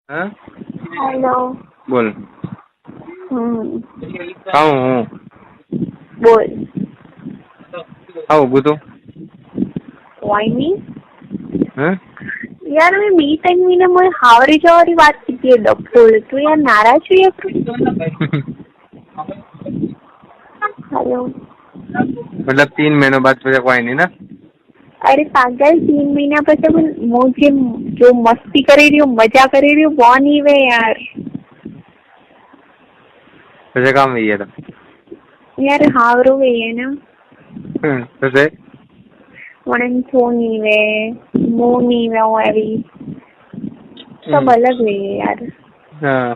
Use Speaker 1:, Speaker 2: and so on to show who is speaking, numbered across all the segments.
Speaker 1: हाँ
Speaker 2: हेलो।
Speaker 1: बोल। हाँ हूँ।
Speaker 2: बोल।
Speaker 1: हाँ उगू तो
Speaker 2: કોઈ નહીં
Speaker 1: हाँ
Speaker 2: યાર મેં બી ટાઈમ મીને મને હાવરી જવાની વાત કીધી એ ડોક્ટર તું યાર નારાજ છું યાર हेलो।
Speaker 1: मतलब 3 महीनों बाद तुझे कोई नहीं ना।
Speaker 2: अरे पागल 3 महीना પછી હું जो मस्ती કરી रही हूँ मजा કરી रही हूँ वो नहीं वे यार
Speaker 1: तुझे काम नहीं है था
Speaker 2: यार हावरो वे है ना
Speaker 1: तुझे
Speaker 2: મને છો नहीं वे मो नहीं वे હું એવી सब अलग वे यार
Speaker 1: हाँ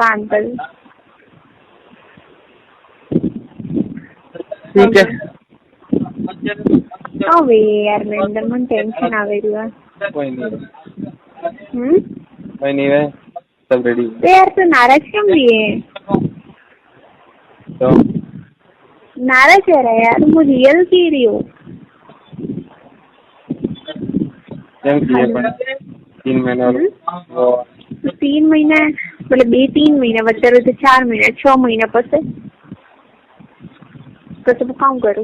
Speaker 2: पागल
Speaker 1: ठीक है
Speaker 2: હવે યાર મેં અંદર મને ટેન્શન આવી રહ્યું
Speaker 1: कोई नहीं
Speaker 2: कोई
Speaker 1: नहीं है सब रेडी
Speaker 2: तो यार तो नाराज क्यों भी है
Speaker 1: तो
Speaker 2: नाराज है रहा यार मैं रियल की रही हूँ
Speaker 1: 3 महीने वो
Speaker 2: 3 महीना मतलब 2-3 महीना बच्चा तो 4 महीना 6 महीना પછી હું કામ કરું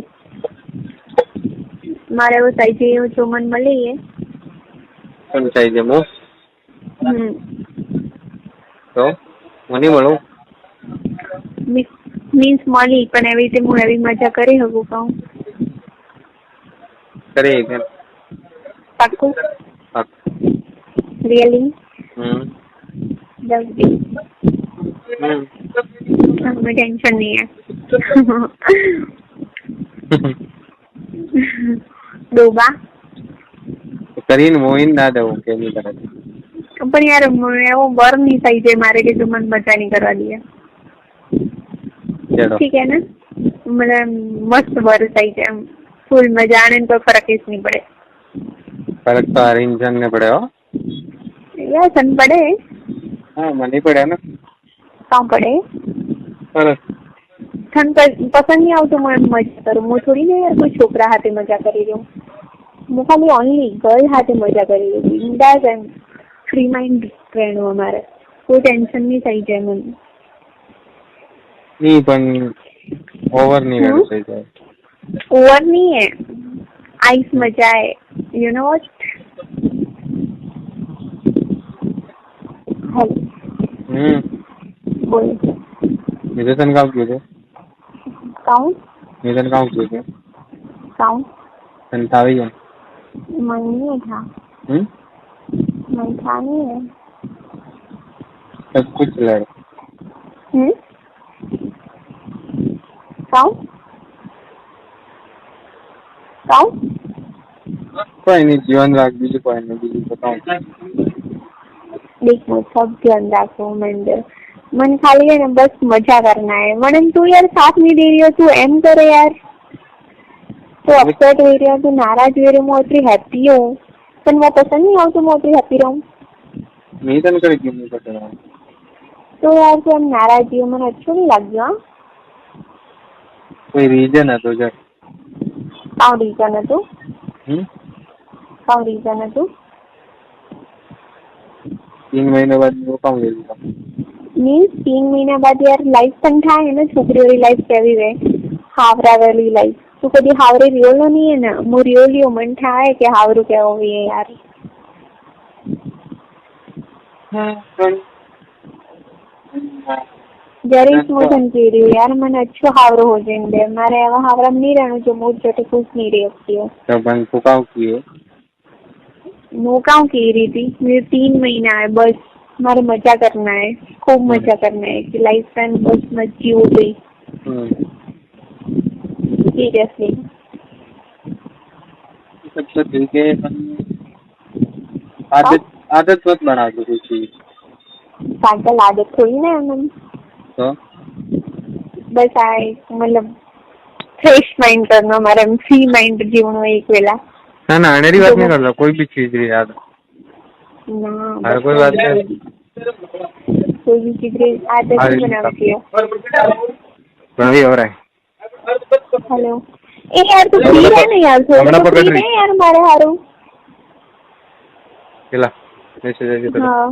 Speaker 2: મારે वो चाहिए जो मन મળે है
Speaker 1: कौन चाहिए वो तो मनी મળું
Speaker 2: मीन्स મળી પણ એવી રીતે હું એવી મજા કરી શકું કહું
Speaker 1: करे
Speaker 2: પાક્કું रियली जल्दी हमें टेंशन नहीं है डूबा
Speaker 1: કરીને મોઈન ના દેવું કે નહીં કરે
Speaker 2: પણ યાર એવો બર નહીં થઈ જાય મારે કે તું મને મજા નહીં કરવા દે ठीक है ना मतलब मस्त बर થઈ જાય ફૂલ મજા આને તો ફરક જ નહીં પડે
Speaker 1: फर्क तो हर इंसान ने पड़े हो
Speaker 2: यार सन पड़े
Speaker 1: हाँ मनी पड़े ना
Speaker 2: कहाँ पड़े
Speaker 1: फर्क
Speaker 2: सन पसंद नहीं આવતું मैं मजा करूँ હું થોડી ને યાર કોઈ છોકરા હાથે મજા કરી રહી હું હું ખાલી ઓનલી ગર્લ હાથે મજા કરી રહી છું ઇન્ડાસ એન્ડ ફ્રી માઇન્ડ રહેવાનું અમારે કોઈ ટેન્શન નહીં થઈ જાય મને
Speaker 1: नहीं पण ओवर नहीं रहना चाहिए
Speaker 2: ओवर नहीं है आइस मजा है यू नो व्हाट बोल
Speaker 1: निधन काम किए थे
Speaker 2: काउंट
Speaker 1: निधन काम किए थे
Speaker 2: काउंट
Speaker 1: संतावी है
Speaker 2: मन नहीं था मन था नहीं है
Speaker 1: सब कुछ लड़
Speaker 2: काउंट काउंट
Speaker 1: कोई नहीं जीवन राख बीजू कोई नहीं बीजू बताऊं
Speaker 2: देख मैं सब ध्यान रखो मन खाली है ना बस मजा करना है मन तू यार साथ नहीं दे रही हो तू एम करे यार तू अपसेट हो रही हो तू नाराज हो रही हो मैं उतनी हैप्पी हूँ पर मैं पसंद नहीं आऊँ तो मैं उतनी हैप्पी रहूँ
Speaker 1: नहीं तो नहीं करेगी नहीं पता
Speaker 2: तो यार तू हम नाराज हो मन अच्छा नहीं लग गया
Speaker 1: कोई रीजन है तो जब
Speaker 2: कौन रीजन है तू कौन रीजन है तू
Speaker 1: 3 महीने बाद वो काम ले लूँगा
Speaker 2: मीन्स 3 महीना बाद यार लाइफ पण થાય ને છોકરીઓની લાઈફ કેવી રહે હાવરાવેલી લાઈફ તું કદી હાવરે રિયોલો નહીં હે ને હું રિયોલિયો મન થાય કે હાવરું કેવો હોય યાર जरी स्मूथन की रही हूँ यार मैंने अच्छो हावरो हो जाएंगे मारे एवं हावरा में नहीं रहना जो मूड जटे खुश नहीं रही होती है
Speaker 1: तो बन फुकाऊ किए
Speaker 2: नौकाओं की रही थी मेरे 3 महीना है बस मारे मजा करना है खूब मजा करना है कि लाइफ टाइम बस मजी हो गई सीरियसली
Speaker 1: सब तो ठीक है आदत आदत मत बना दो कोई चीज
Speaker 2: पागल आदत थोड़ी ना है मन
Speaker 1: तो
Speaker 2: बस आए मतलब फ्रेश माइंड करना हमारा फ्री माइंड जीवन में एक वेला
Speaker 1: ना ना अनेरी बात नहीं कर रहा कोई भी चीज रे याद
Speaker 2: ना
Speaker 1: हर कोई बात नहीं
Speaker 2: कोई भी चीज रे आदत नहीं बनाती है
Speaker 1: वही हो रहा है
Speaker 2: हेलो ए यार तू फ्री है ना यार थोड़ा तो फ्री है यार हमारे हारो
Speaker 1: चला मैसेज है तेरा।
Speaker 2: हाँ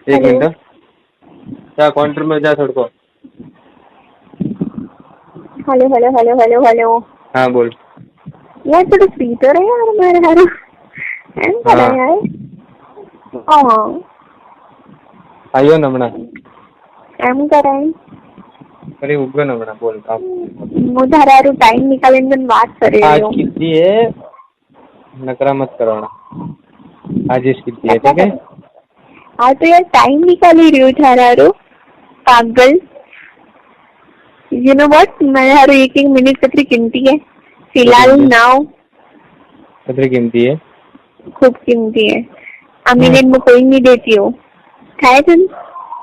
Speaker 1: 1 मिनट जा काउंटर में जा थोड़ा।
Speaker 2: Hello hello hello hello hello.
Speaker 1: हाँ बोल।
Speaker 2: यार थोड़ा फ्री तो रहे यार मारे हारो એમ કરે
Speaker 1: हाँ
Speaker 2: યાર। હા
Speaker 1: आयो न हमણાં
Speaker 2: એમ કરાય।
Speaker 1: अरे उगो न हमણાં बोल आप।
Speaker 2: હું તારા હારું ટાઈમ નીકાળીને તને વાત કરી
Speaker 1: आज
Speaker 2: રહ્યો।
Speaker 1: कितनी है नकरा मत करवाना। आज इस कितनी है ठीक है।
Speaker 2: हाँ तो यार टाइम निकाली रही हूँ थारा हारू पागल। यू नो व्हाट मेरे हारू 1-1 मिनट कतरी कीमती है फिलहाल नाउ।
Speaker 1: कितनी कीमती है।
Speaker 2: खूब कीमती है। आ मिनट में कोई नहीं देती हो થાય છે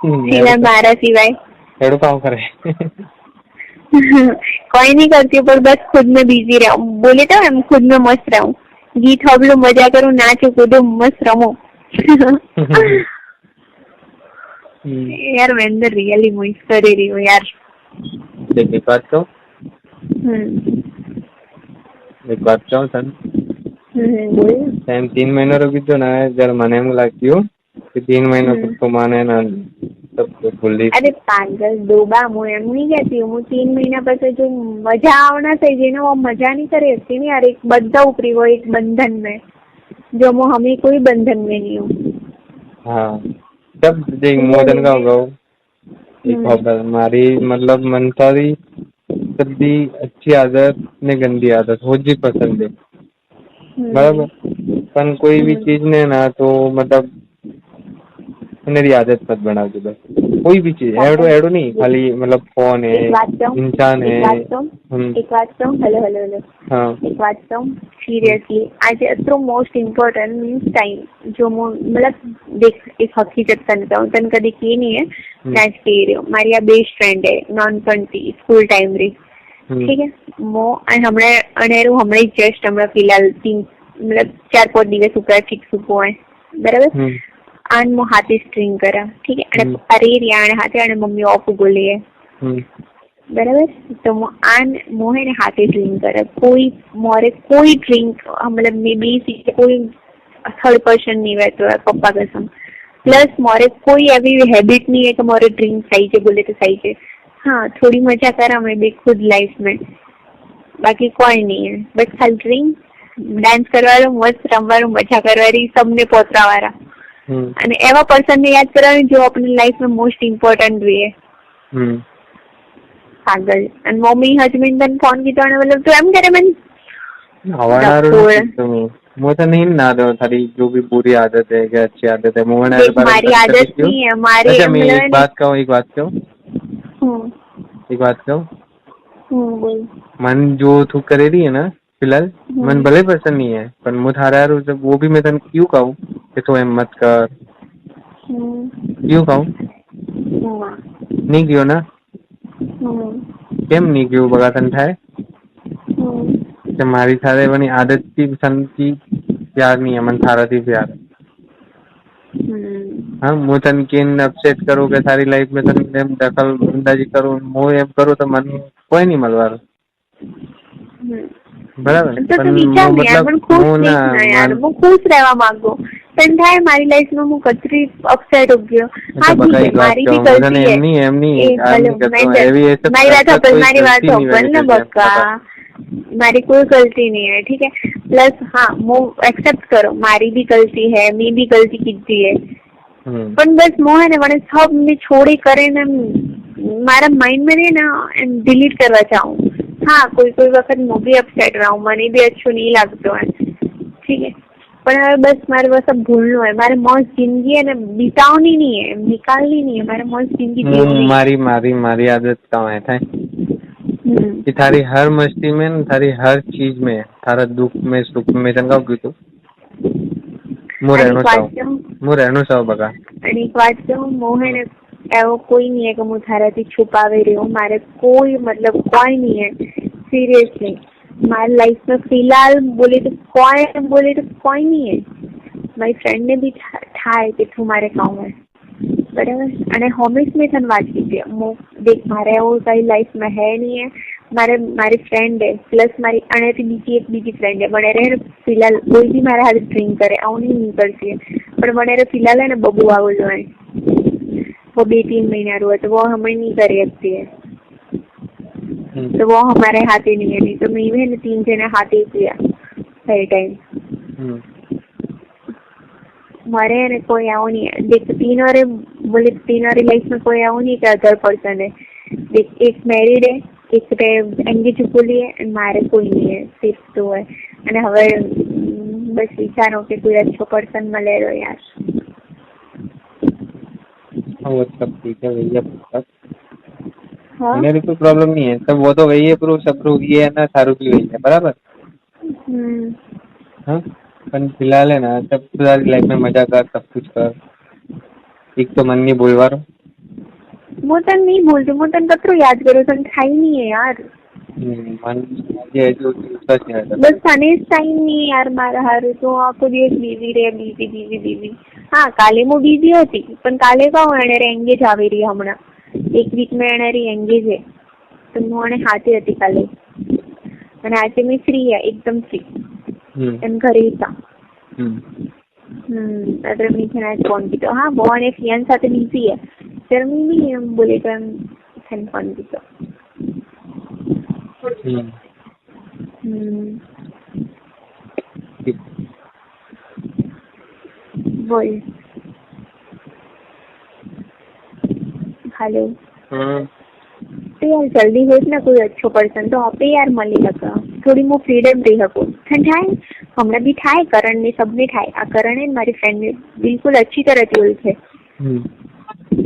Speaker 2: फिलहाल मारा सिवाय।
Speaker 1: एडो काम करे।
Speaker 2: कोई नहीं करती हूँ पर बस खुद में बिजी रहूँ। बोले तो हम खुद में मस्त रहूँ। गीत हबलू मजा करूँ नाचू कूदू मस्त रहूँ। यार मैं अंदर रियली मिस कर रही हूँ यार।
Speaker 1: देख एक बात कहूँ सन
Speaker 2: बोल।
Speaker 1: टाइम 3 महीना रुकी तो ना जरा मने में लगती हो कि 3 महीना तक तो माने ना सब कुछ भूल रही।
Speaker 2: अरे पागल डोबा હું એમ નહીં કહેતી હું 3 મહિના પછી જો મજા આવના થઈ જેને वो मजा नहीं करे सकती नहीं यार। एक बद्धा ऊपरी वो एक बंधन में जो मैं हमें कोई बंधन में नहीं हूँ।
Speaker 1: हाँ जब देख मोदन का होगा एक होगा हमारी मतलब मनसारी सभी अच्छी आदत ने गंदी आदत हो जी पसंद है बराबर। पर कोई भी चीज ने ना तो मतलब मेरी आदत मत बना दो बस। कोई भी चीज एडो एडो नहीं खाली मतलब फोन है इंसान है।
Speaker 2: एक बात कहूँ हेलो हेलो हेलो।
Speaker 1: हाँ
Speaker 2: एक बात कहूँ सीरियसली आज तो मोस्ट इम्पोर्टेंट मीन्स टाइम जो मतलब देख एक हकीकत तन कहूँ तन कभी की नहीं है मैं कह रही हूँ मारी आ बेस्ट फ्रेंड है नॉन-20 स्कूल टाइम री ठीक है मो हमने अनेरू हमने जस्ट हमारा फिलहाल 3 मतलब 4-5 દિવસ ઉપર ફિક્સ ઉભો है बराबर। आन मो हाथे स्ट्रिंग करा ठीक है અને અરે રિયાણે હાથે અને મમ્મી ઓફ બોલીએ बराबर। तो आन मोहे ने हाथे ड्रिंक करे कोई मोरे कोई ड्रिंक मतलब मे बी कोई थर्ड पर्सन नहीं रहता है पप्पा कसम। प्लस मोरे कोई अभी हैबिट नहीं है कि मोरे ड्रिंक सही से बोले तो सही से। हाँ थोड़ी मजा करा मैं भी खुद लाइफ में बाकी कोई नहीं है बस खाली ड्रिंक डांस करवानो मस्त रमवानो मजा करवानी सबने पोतरावारा અને એવા પર્સન ને યાદ કરવાનું જો આપણી લાઈફ में મોસ્ટ ઇમ્પોર્ટન્ટ भी है। पागल અને મમ્મી હસબન્ડ તને ફોન કીધો અને मतलब તું એમ કરે મને
Speaker 1: वो तो नहीं ना दो थारी जो भी बुरी आदत है क्या अच्छी आदत है मोहन
Speaker 2: हमारी आदत नहीं है हमारी
Speaker 1: एक बात कहूँ
Speaker 2: बोल
Speaker 1: मन जो तू करे रही है ना फिलहाल मन भले पसंद नहीं है पर मुझे वो भी मैं तन क्यों कहूँ कि तू एम मत कर क्यों कहूँ नहीं क्यों ना केम नहीं क्यों बगा तन थाय मारी थारे बनी आदत की पसंद की प्यार नहीं है मन थारा थी प्यार। हाँ मु तन किन अपसेट करो के सारी लाइफ में तन एम दखल अंदाजी करो मु एम करो तो मन कोई नहीं मलवार बराबर।
Speaker 2: तो विचार नहीं यार मैं खुश नहीं यार मैं खुश रहवा मांगो तन थाय मारी लाइफ में मु कतरी अपसेट हो गयो। हाँ ठीक है मारी भी गलती है मारी बात ओपन ना बक्का मारी कोई गलती नहीं है ठीक है। प्लस हाँ मो एक्सेप्ट करो मारी भी गलती है मैं भी गलती की है पर बस मो है ना मैंने सब में छोड़ी करे ना मारा माइंड में नहीं ना डिलीट करवा चाहूँ। हाँ कोई कोई वक्त मैं भी अपसेट रहा हूँ मने भी अच्छो नहीं लगता है ठीक है पर बस मारे वो सब भूलना है मारे मौज जिंदगी है ना बितावनी नहीं है निकालनी नहीं है मारे मौज जिंदगी
Speaker 1: मारी आदत कहाँ है था कि थारी हर मस्ती में थारी हर चीज में थारा दुख में सुख में चंगा क्यों तो मु रहनो चाहो बगा
Speaker 2: एक बात कहूँ मोहे ने एवो कोई नहीं है कि मु थाराथी छुपावे रही हूँ मारे कोई मतलब कोई नहीं है सीरियसली मारी लाइफ में फिलहाल बोले तो कोई नहीं है। मारी फ्रेंड ने भी ठाए कि तू मारे गाँव में बराबर અને હોમિસ में थन बात कीजिए देख मारे वो कई लाइफ में है नहीं है मारी फ्रेंड है प्लस मारी अने बीजी फ्रेंड है बने रहे फिलहाल कोई भी मारे हाथ ड्रिंक करे आउं नहीं करती है पर मैंने फिलहाल है ना बबू आओ जो है वो 2-3 महीना हुआ तो वो हमें नहीं कर सकती है, तो वो हमारे हाथ ही नहीं है, नहीं तो मैं भी है ना 3 जने हाथ ही किया हर टाइम। मारे है ना कोई आओ नहीं है, देख 3 और बोले 3 और लाइफ में कोई आओ नहीं क्या अदर पर्सन है, देख एक मैरिड है, एक एंगेज बोली है और मारे कोई नहीं है, सिर्फ तो है। અને હવે બસ વિચારો કે કોઈ अच्छो पर्सन મળે रो यार।
Speaker 1: हाँ वो सब ठीक है भैया,
Speaker 2: हाँ
Speaker 1: मेरी कोई प्रॉब्लम नहीं है, सब वो तो वही है प्रो सब प्रो ये है ना सारू की वही है बराबर। हाँ पण फिलहाल है ना सब तुम्हारी लाइफ में मजा कर, सब कुछ कर, एक तो मन नहीं बोलवारो।
Speaker 2: હું તને નહીં ભૂલતી, હું તને કતરું યાદ કરું, તને થાય નહીં है यार।
Speaker 1: मन ये जो विश्वास नहीं आता
Speaker 2: बस तने टाइम नहीं यार मारा हारू, तो आखो दिवस बिजी रे, बिजी। हाँ काले હું बिजी હતી, પણ કાલે કહું એને એંગેજ આવી રહી હમણાં 1 વીક में એને એંગેજ है, તો હું એને હાથે હતી કાલે, અને આજે મેં ફ્રી है एकदम फ्री એમ ઘરે હતા। अगर मैं फोन की तो हाँ वो અને ફિયાન સાથે बिजी है, फिर मैं भी एम बोले तो एम फोन की तो बोल। हेलो तो यार जल्दी हो ना कोई अच्छो पर्सन तो आप यार मળી શકે, થોડી હું ફ્રીડમ રહી શકું। થાય હમણાં બી થાય, કરણ ને સબને થાય, આ કરણ ને મારી ફ્રેન્ડ ને બિલકુલ अच्छी तरह થી ઓળખે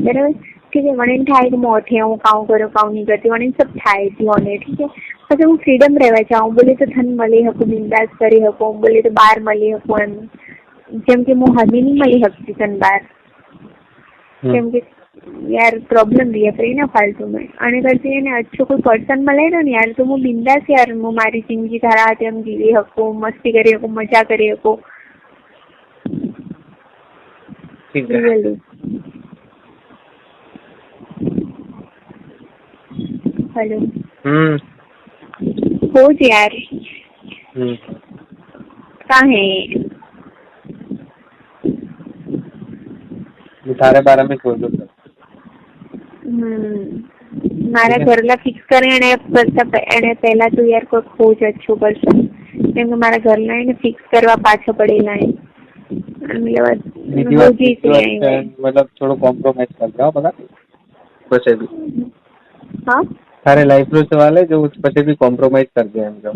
Speaker 2: બરાબર, ठीक है। મને થાય કે હું ઓઠે હું કામ કરું કામ નહીં કરતી, મને सब થાય જીઓને, ठीक है। પછી હું ફ્રીડમ રહેવા ચાહું, બોલે તો ધન મળી શકું, બિંદાસ કરી શકું, બોલે તો બહાર મળી શકું, એમ જેમ કે હું હજી નહીં મળી શકતી તને બહાર, કેમ કે यार प्रॉब्लम भी है फिर ना फालतू में, आने करती है ना अच्छो कोई पर्सन મળે ને यार तो હું બિંદાસ यार હું મારી જિંદગી તારા હાથે એમ જીવી શકું, મસ્તી કરી શકું, મજા કરી શકું। हेलो हो यार कहाँ है
Speaker 1: तारे बारे में सोच लो।
Speaker 2: મારા ઘરલા ફિક્સ કરે એને પહેલા તો યાર કોઈ ખોજ अच्छो पर्सन, કેમ કે મારા ઘરના એને ફિક્સ કરવા પાછળ પડેલા है,
Speaker 1: मतलब थोड़ा कॉम्प्रोमाइज कर जाओ बता પછી भी।
Speaker 2: हाँ
Speaker 1: તારે લાઈફ નો સવાલ है जो પછી भी कॉम्प्रोमाइज कर दे એમ જો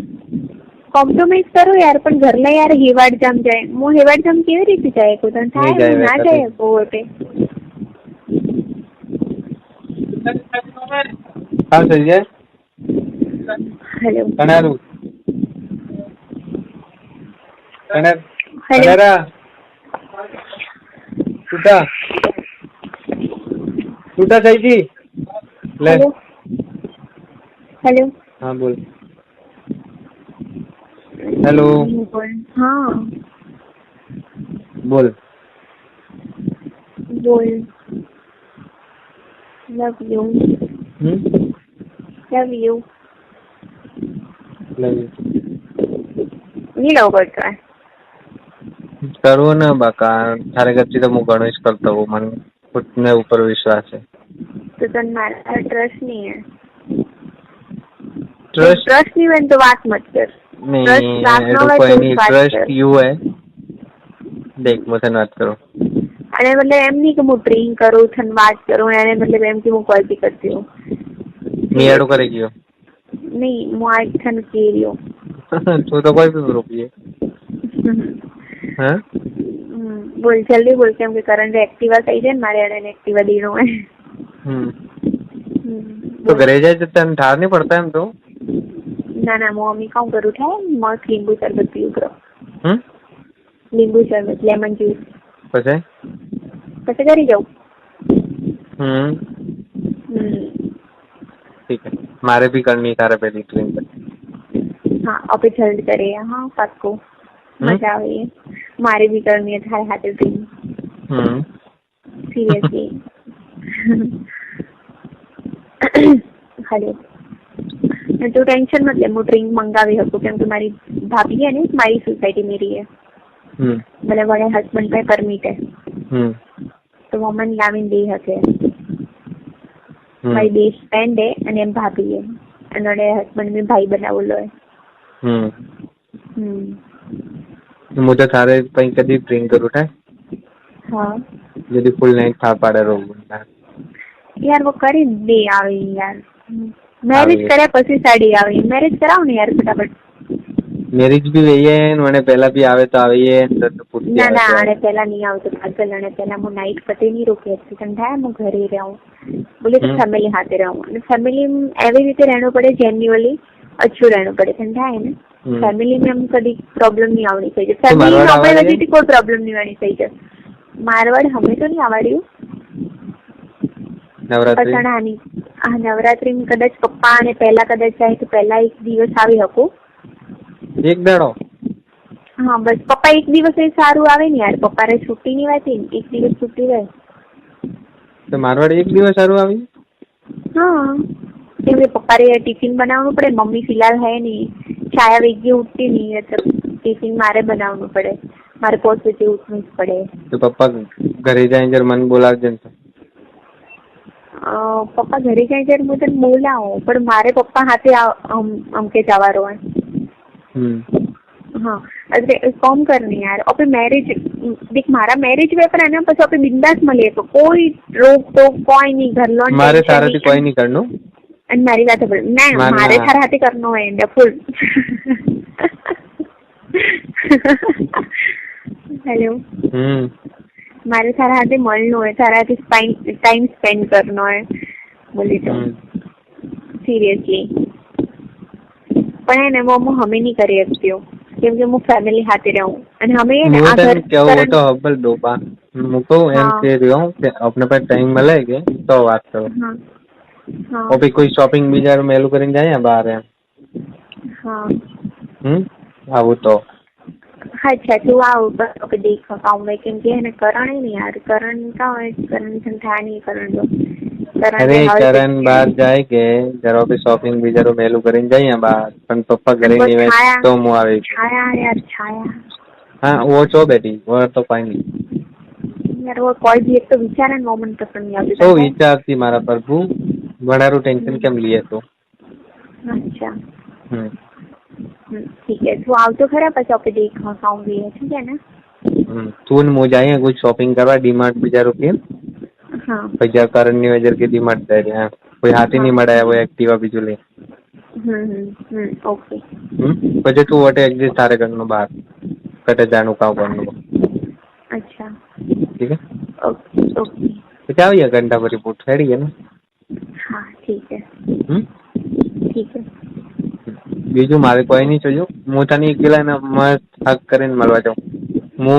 Speaker 2: કોમ્પ્રોમાઇઝ કરો યાર, પણ ઘરના યાર હેવાડ જામ જાય, હું હેવાડ જામ કેવી રીતે જાય કોઈ તને થાય ના જાય કોટે।
Speaker 1: हाँ सही है।
Speaker 2: हेलो
Speaker 1: कनारू कनारा टूटा टूटा सही जी ले।
Speaker 2: हेलो
Speaker 1: हाँ बोल। हेलो
Speaker 2: बोल। हाँ
Speaker 1: बोल
Speaker 2: बोल। लव यू लव यू नहीं लव करता है
Speaker 1: करो ना बाका, थारे गति तो मैं गणेश करता हूँ, मन खुद में ऊपर विश्वास है।
Speaker 2: तो तन मारा ट्रस्ट नहीं है, ट्रस्ट नहीं है तो बात मत कर।
Speaker 1: नहीं ट्रस्ट यू है, देख मुझे बात करो
Speaker 2: અને मतलब એમ નહીં કે હું ડ્રિંક કરું થન વાત કરું, એને मतलब એમ કે હું કોલ બી કરતી हूँ
Speaker 1: મીયાડો કરે ગયો
Speaker 2: नहीं હું આજ થન કે રહ્યો
Speaker 1: तो कोई भी रुकी है। हाँ
Speaker 2: बोल जल्दी बोल, કેમ કે કરંટ એક્ટિવા થઈ જાય ને મારે એને એક્ટિવા દેનો है।
Speaker 1: तो घरे जाए जब तन ठार नहीं पड़ता है तो
Speaker 2: ना ना હું અમી કામ કરું થાય મસ્ત લીંબુ શરબત પીવું કરો, લીંબુ શરબત લેમન જ્યુસ
Speaker 1: પછી
Speaker 2: ઘરે જાઉં।
Speaker 1: ठीक है मारे भी करनी तारे पहली ट्रेन पर।
Speaker 2: हाँ अभी जल्द करे हाँ पाको मजा आवे, मारे भी करनी है थारे हाथे ड्रिंक सीरियसली। हेलो तो टेंशन मत ले, હું ડ્રિંક મંગાવી શકું, કેમ કે મારી ભાભી है ને મારી સોસાયટી में रही है, मतलब बड़े हस्बैंड पे परमिट है। તો મમ્માને લાવીને દઈ શકે. મારી બેસ્ટ ફ્રેન્ડ હે અને એમ ભાભી હે અને હસબન્ડ મેં ભાઈ બનાવેલો હે.
Speaker 1: હું તો તારે કઈ કદી ડ્રિંક કરું થાય.
Speaker 2: હા
Speaker 1: यदि फुल नाइट था पाड़े रो
Speaker 2: यार वो કરી દે આવી યાર. મેરેજ કર્યા પછી સાડી આવી. મેરેજ કરાવો ને યાર ફટાફટ.
Speaker 1: મેરેજ भी वही है मैंने पहला भी आवे तो आवे है
Speaker 2: ના ના આને પહેલા નહીં આવતો પાગલ. અને પહેલા હું નાઇટ પતે નહીં રોકી હતી કંઠાય હું ઘરે રહું બોલે તો ફેમિલી સાથે રહું. અને ફેમિલી એવી રીતે રહેવું પડે જેન્યુઅલી અચ્છું રહેવું પડે કંઠાય ને. ફેમિલી में हम कभी प्रॉब्लम नहीं आवनी चाहिए. फैमिली में अपने वजह से कोई प्रॉब्लम नहीं आनी चाहिए. मारवाड़ हमें तो नहीं आवड़્યું. પસણાની નવરાત્રી કદાચ પપ્પા અને પહેલા કદાચ જાય તો પહેલા એક દિવસ આવી શકું.
Speaker 1: એક દાડો?
Speaker 2: હા બસ પપ્પા એક દિવસ એ સારું આવે ને યાર. પપ્પાને છુટ્ટી ની વાત એક દિવસ છુટ્ટી રહે
Speaker 1: તો મારવાડ એક દિવસ સારું આવી.
Speaker 2: હા કેમ કે પપ્પાને ટિફિન બનાવવું પડે. મમ્મી ફિલહાલ હે નહીં. છાયા વેગી ઉઠતી નહીં એટલે ટિફિન મારે બનાવવું પડે. મારે પોત વચ્ચે ઉઠવું જ પડે. તો
Speaker 1: પપ્પા ઘરે જાય જર મને બોલાવજે ને.
Speaker 2: પપ્પા ઘરે જાય જર હું તને બોલાવું પણ મારે પપ્પા હાથે અમકે જવાનો હોય. हाँ अरे कॉम करनी यार. और फिर मैरिज देख मारा मैरिज पेपर है ना પછી આપણે બિંદાસ મળીએ તો કોઈ રોક ટોક કોઈ નહીં. ઘર લોન
Speaker 1: મારે તારાથી કોઈ નહીં કરનું.
Speaker 2: અને મારી વાત સાંભળ. ના મારે તારા હાથે કરનો હોય એન્ડ ફૂલ. હેલો મારે તારા હાથે મળનું હોય. તારા હાથે ટાઈમ સ્પેન્ડ કરનો હોય બોલી તો સિરિયસલી. પણ એને હું હમે નહીં કરી શકતી હું કેમ કે હું ફેમિલી સાથે રહું. અને હમે
Speaker 1: ને આ ઘર કેવું તો હબલ ડોબા મુકો એમ કે રહ્યો કે अपने पास टाइम મળે કે તો વાત કરો.
Speaker 2: હા હા
Speaker 1: और भी कोई शॉपिंग બીજા મેલું કરીને જાય બહાર એમ.
Speaker 2: હા
Speaker 1: આવું તો
Speaker 2: अच्छा तू आओ बस ओके देख पाऊंगा क्योंकि है ना करण ही नहीं यार. करण का है करण संठा नहीं करण दो.
Speaker 1: अरे करण बाहर जाए के जरा पे शॉपिंग भी जरा मेलू કરીને જાય બહાર પણ પપ્પા ઘરે નહીં હોય તો હું આવી.
Speaker 2: छाया यार छाया.
Speaker 1: हाँ वो चो बेटी वो तो पाई नहीं
Speaker 2: यार वो कोई भी एक तो विचार है मोमेंट पसंद नहीं आती.
Speaker 1: तो विचार थी मारा प्रभु बड़ारू टेंशन केम लिए तो.
Speaker 2: अच्छा ठीक है तू आओ तो खरा પછી આપણે દેખવા આऊंगी ठीक है ना.
Speaker 1: तू ने मो जाए कुछ शॉपिंग करवा डीमार्ट बिचारो के.
Speaker 2: हाँ
Speaker 1: पैसा करण ની વજર કે डीमार्ट દે રહ્યા કોઈ હાથી નહીં મળાય वो एक्टिवा બીજું લે.
Speaker 2: ओके
Speaker 1: પછી તું વટે એડજસ્ટ તારે કરનો બહાર કટે જાણું કામ કરનું.
Speaker 2: अच्छा
Speaker 1: ठीक है
Speaker 2: ओके ओके
Speaker 1: तो क्या हुआ घंटा पर रिपोर्ट रेडी है ना.
Speaker 2: हाँ ठीक है ठीक है.
Speaker 1: બીજું મારે કોઈ નહીં જોયું. હું તને એકલા ને મસ્ત હક કરીને મળવા જાઉં. હું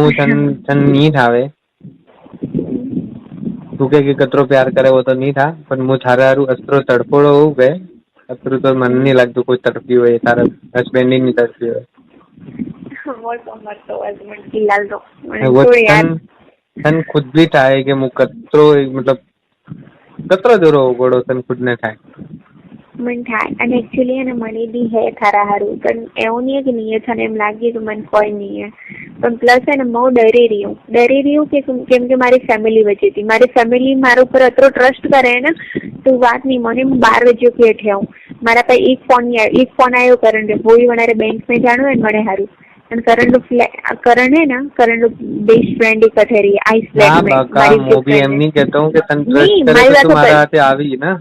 Speaker 1: તને નહીં થાવે તું કે કતરો પ્યાર કરે वो तो नहीं था પણ હું થારે હારું અસ્ત્રો તડફોડો હોઉં કે અસ્ત્રો તો મને નહીં લાગતું કોઈ તડપી હોય. તારા હસબન્ડ ની તડપી હોય. તને ખુદ भी થાય કે હું કતરો મતલબ કતરો જોરો ગોળો તને ખુદ ને થાય.
Speaker 2: मन થાય અને એકચ્યુઅલી એને મને બી હે થારા હારું પણ એવું નહીં કે નહીં છે એમ લાગે કે મને કોઈ નહીં હે. પણ પ્લસ છે ને હું ડરી રહી હું કે કેમ કે મારી ફેમિલી વચ્ચે હતી. મારી ફેમિલી મારા ઉપર અતરો ટ્રસ્ટ કરે ને તો વાત નહીં. મને 12 बजे के थे हूँ मारा पे एक फोन आयो करण होई वनारे बैंक में जानो है मणे हारू. અને करण है ना करण बेस्ट फ्रेंड ही कथेरी आइस फ्लैट में
Speaker 1: मारी वो भी एम नहीं कहता हूँ कि तन ट्रस्ट करे तो तुम्हारे हाथे आवी ना.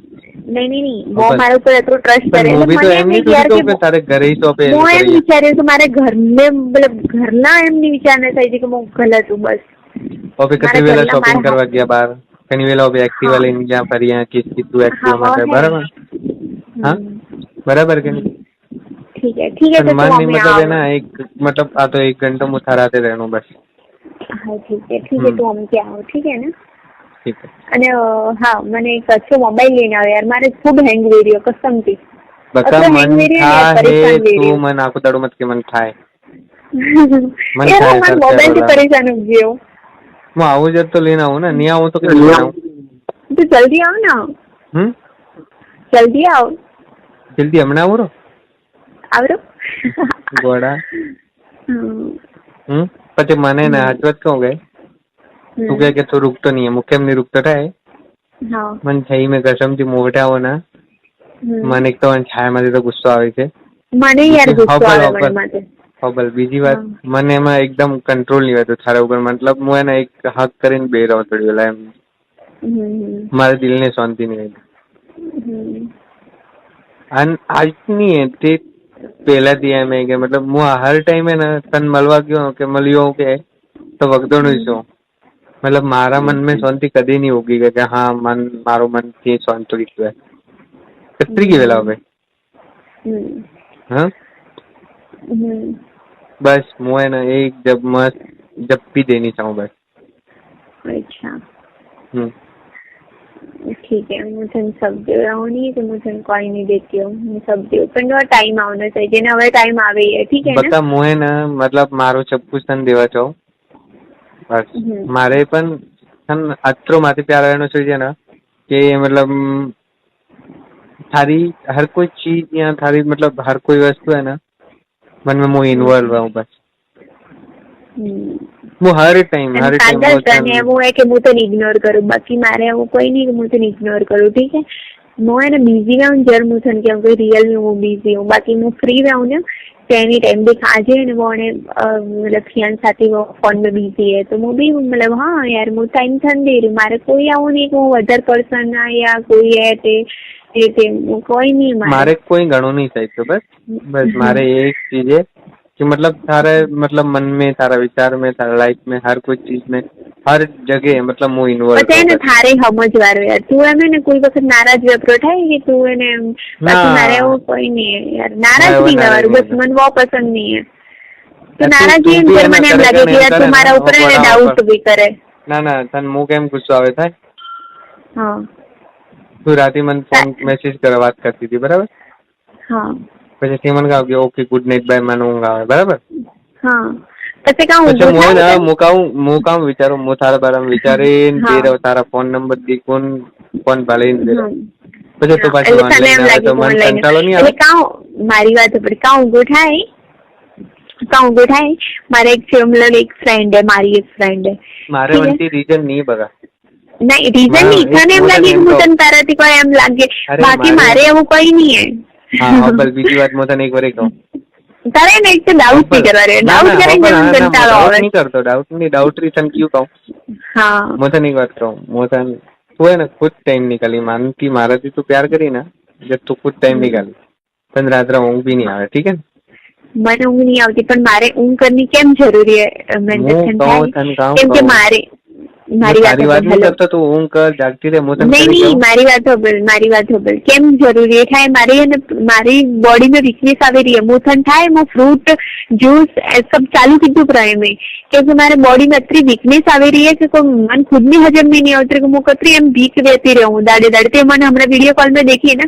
Speaker 2: नहीं वो मारे ऊपर इतना ट्रस्ट करे
Speaker 1: वो भी तो एम नहीं कहता कि तारे घरे ही शॉप है.
Speaker 2: वो एम विचारे तो मारे घर में मतलब घर ना एम नहीं विचारना चाहिए कि मैं गलत हूँ बस.
Speaker 1: और फिर कितनी वेला शॉपिंग करवा गया बाहर कहीं वेला भी एक्टिवा लेने गया पर यहाँ किसकी तू एक्टिवा में बराबर. हाँ बराबर के नहीं
Speaker 2: ठीक है तो
Speaker 1: मन नहीं मतलब है ना एक मतलब आ तो 1 घंटा मैं थारा हाथे रहूं बस.
Speaker 2: हाँ ठीक है तो हम क्या आओ ठीक है ना.
Speaker 1: ठीक है
Speaker 2: અને હા મને એક અચ્છો મોબાઈલ લઈને આવ યાર. મારે ખૂબ હેંગ થઈ રહ્યો કસમથી.
Speaker 1: બકા મન થાય તું મન આખો દાડો મત કે મન થાય મન થાય
Speaker 2: મને મોબાઈલ થી પરેશાન હો ગયો.
Speaker 1: હું આવું જ તો લઈને આવું ને. નહીં આવું તો કે નહીં આવું.
Speaker 2: તું જલ્દી આવ ને. જલ્દી આવ.
Speaker 1: જલ્દી હમણાં આવો
Speaker 2: આવરો
Speaker 1: ગોડા. પછી મને ને હજવત કહું ગઈ તું કહે કે તું રૂકતો નહીં હું કેમ નહીં રૂકતો થાય
Speaker 2: હા
Speaker 1: મને થઈ મેં કસમથી મોઢે આવો ને મને એક તો છાયામાંથી તો ગુસ્સો આવે છે
Speaker 2: મને યાર ગુસ્સો આવે મને માટે
Speaker 1: ખબર બીજી વાત મને એમાં એકદમ કંટ્રોલ નહીં હોતું તારા ઉપર મતલબ હું એને એક હક કરીને બે રહો થોડી વેલા એમ મારા દિલને શાંતિ નહીં હતી અને આજની તે પહેલાથી એમ કે મતલબ હું હર ટાઈમે ને તને મળવા ગયો કે મળ્યો કે તો વગદોણું છું મતલબ મારા મન में શાંતિ કદી નહીં હોગી કે હા મન મારું મન થી શાંત થઈ ગયું કતરી ગઈ વેલા હવે हाँ बस मैं ना एक जब मस्त जब भी देनी चाहूँ बस
Speaker 2: अच्छा ठीक है मुझे सब दे रहा हूँ नहीं तो मुझे कोई नहीं देती हूँ मैं सब दे पण टाइम આવનો છે જેને હવે ટાઈમ આવે ઠીક है
Speaker 1: બતા મોએ ને મતલબ મારો ચપ્પુ તને દેવા ચાહું બસ મારે પણ તને અત્रो માથે પ્યાર રહેનો જોઈએ ને કે मतलब थारी हर कोई चीज या थारी मतलब हर कोई वस्तु है ना मन में मैं इन्वॉल्व रहूं बस वो हर टाइम
Speaker 2: वो है कि मैं तो इग्नोर करूं बाकी मारे वो कोई नहीं मैं तो इग्नोर करूं ठीक है मैं है ना बिजी रहूं जर मुझे कि कोई रियल में वो बिजी हूँ बाकी मैं फ्री रहूं ना तो एनी टाइम देख आज है ना वो मतलब फ्रेंड साथी वो फोन में बिजी है तो मैं भी मतलब हाँ यार मैं टाइम थन दे रही मारे कोई आવું नहीं कि હું અધર પર્સન या कोई है कोई नहीं
Speaker 1: मारे कोई घणो नहीं चाहिए बस बस मारे एक चीज है कि मतलब थारे मतलब मन में थारा विचार में थारा लाइफ में हर कोई चीज में हर जगह मतलब मैं इन्वॉल्व
Speaker 2: पता है ना थारे समझवार यार तू है ना कोई वक्त नाराज वेपरो થાય कि तू है बाकी मारे वो कोई नहीं है यार नाराज नहीं होवार बस मन वो पसंद नहीं है तो नाराजी फिर મને એમ લાગે કે યાર તું મારા ઉપર ડાઉટ भी करे
Speaker 1: ના ના તને મુ કેમ ગુસ્સો આવે થાય
Speaker 2: હા
Speaker 1: તું રાતે મને ફોન મેસેજ કરવા વાત કરતી હતી બરાબર
Speaker 2: હા
Speaker 1: પછી તે મને કહ્યું કે ઓકે ગુડ નાઇટ બાય મને ઊંઘ આવે બરાબર
Speaker 2: હા પછી કામ
Speaker 1: મુકામ વિચારું હું તારા બારામાં વિચારીને દે રહ્યો તારા ફોન નંબર દી કોણ ભાળીને દે રહ્યો પછી તું પાછી ઓનલાઈન આવે તો મને કંટાળો નહીં આવે
Speaker 2: કાં મારી વાત પર કાં ઊંઘો થાય મારે એક છે मतलब एक फ्रेंड है मारी एक फ्रेंड है
Speaker 1: મારે વંતી રીઝન નહીં બગા
Speaker 2: नहीं रीजन नहीं तने एम लागे कि मुझे ताराथी कोई एम लागे बाकी मारे એવું કોઈ नहीं है
Speaker 1: हाँ बल બીજી વાત હું તને એક વાર કહું
Speaker 2: તારે ને એક ડાઉટ નહીં કરવા રે ડાઉટ કરીને મને કંટાળો આવે
Speaker 1: નહીં કરતો ડાઉટ રીઝન ક્યું કહું
Speaker 2: हाँ
Speaker 1: હું તને એક વાત કહું હું તને તું है ना खुद टाइम निकाली मानती माराથી તું प्यार करी ना जब तू खुद टाइम निकाली પણ રાત્રે ઊંઘ भी नहीं આવે ठीक है
Speaker 2: મને ઊંઘ નહીં આવતી પણ મારે ઊંઘ કરવી કેમ જરૂરી है કેમ કે મારી વાત
Speaker 1: नहीं करता तो ऊँग कर जागती रहे मोतन
Speaker 2: नहीं मारी बात होबल केम जरूरी है मारी मारी बॉडी में वीकनेस आ रही है मोथन थाय मो फ्रूट जूस सब चालू कीधु प्राय में क्योंकि मारे बॉडी में अतरी वीकनेस आ रही है कि मन खुद में हजम नहीं आवती कि मु कतरी एम वीक रहती रहूं दाड़े दाड़े मन हमने वीडियो कॉल में देखी ना